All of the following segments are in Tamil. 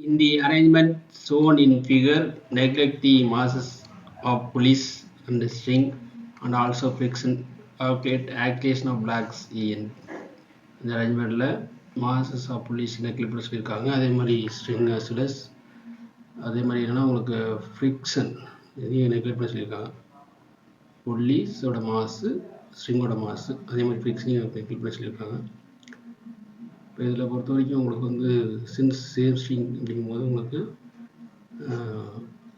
In the arrangement shown in figure, neglect the masses of pulleys and the string and also friction activation of blocks in இந்த அரேஞ்ச்மெண்ட்டில் மாசஸ் ஆஃப் புள்ளிஸ் நெக்லிப்ட் சொல்லியிருக்காங்க. அதே மாதிரி ஸ்ட்ரிங் அசுலஸ் அதே மாதிரி என்னென்னா உங்களுக்கு ஃப்ரிக்ஷன் இதையும் நெக்லிப்ட் சொல்லியிருக்காங்க. புள்ளிஸோட மாசு ஸ்ட்ரிங்கோட மாசு அதே மாதிரி ஃப்ரிக்ஷனையும் நெக்லிப்ட் சொல்லியிருக்காங்க. இப்போ இதில் பொறுத்த வரைக்கும் உங்களுக்கு வந்து சின்ஸ் சேம் ஸ்ட்ரிங் அப்படிங்கும்போது உங்களுக்கு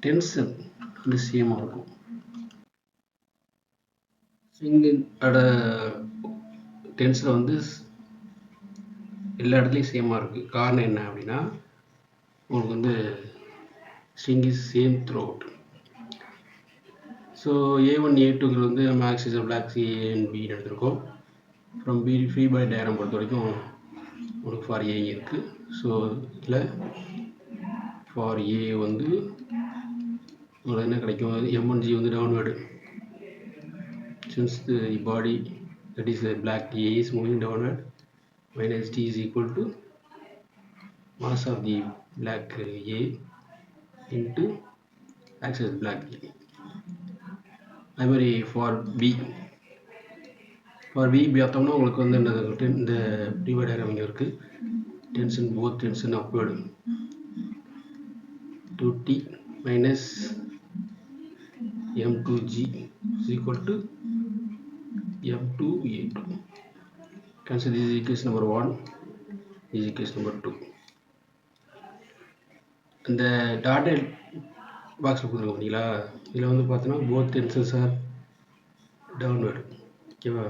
டென்ஷன் வந்து சேமாக இருக்கும். ஸ்ட்ரிங்கோட டென்ஷன் வந்து எல்லா இடத்துலையும் சேமாக இருக்குது. காரணம் என்ன அப்படின்னா உங்களுக்கு வந்து string is same throughout. So A1 A2க்கு வந்து நம்ம axis block A and B எடுத்திருக்கோம். From B free body diagram பொறுத்த வரைக்கும் உங்களுக்கு ஃபார் ஏ இருக்குது. ஸோ இதில் ஃபார் ஏ வந்து உங்களுக்கு என்ன கிடைக்கும், M1G வந்து downward since the body that is black A is moving downward minus T is equal to mass of the black A into axis black A. அதே மாதிரி ஃபார் பி பார்த்தோம்னா உங்களுக்கு வந்து இந்த ப்ரீவர்ட் டயக்ராம் இங்கே இருக்குது. Tension both tension upward 2T minus M2G is equal to M2A2. Consider this is equation number 1, this is equation number 2. இந்த டாட்டட் பாக்ஸில் கொடுத்துருக்கோம் பார்த்தீங்களா, இதில் வந்து பார்த்தோன்னா போத் டென்ஷன்ஸ் ஆர் டவுன்வர்டு. ஓகேவா?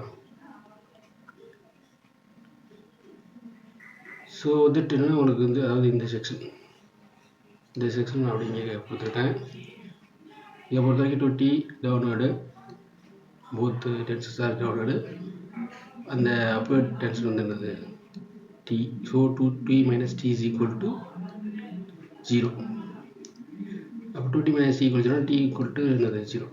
ஸோ வந்துட்டு என்னன்னா உங்களுக்கு வந்து அதாவது இந்த செக்ஷன் அப்படி இங்கே கொடுத்துருக்கேன். இதை பொறுத்த வரைக்கும் 2T downward both tensions are downward. அந்த அப்வர்ட் டென்ஷன் வந்து என்னது T. ஸோ 2T minus T is equal to 0. அப்போ 2T minus T equal to 0, T equal to என்னது 0.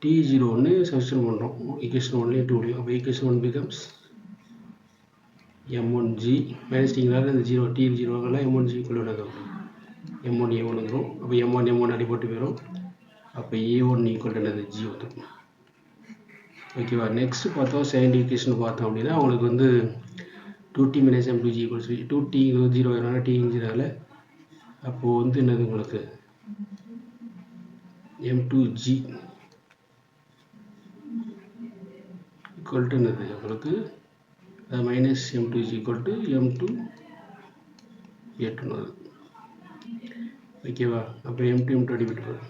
T 0 ஒன்று சப்ஸ்டிட்யூட் பண்ணுறோம் ஈக்குவேஷன் 1லேயும் 2லேயும். அப்போ ஈக்குவேஷன் 1 becomes M1G மைனஸ் Tங்களால் இந்த 0 T 0னால M1G equal to M1 A1 வந்துடும். அப்போ M1 அடிபட்டு போயிடும். அப்போ A1 equal to என்னது G வந்துடும். ஓகேவா? நெக்ஸ்ட் பார்த்தோம் செகண்ட் ஈக்குவேஷன் பார்த்தோம் அப்படின்னா உங்களுக்கு வந்து 2T minus M2G equals 2T 0 வேணும்னா T 0 அப்போது வந்து என்னது உங்களுக்கு M2G equal to என்னது உங்களுக்கு minus M2G equal to M2A2 வருது. ஓகேவா? அப்போ M2 அடிபட்டு போகுது.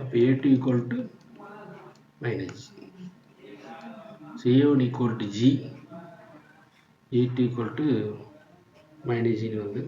அப்போ A2 equal to minus G. So A1 equal to G, A2 equal to minus G வருது.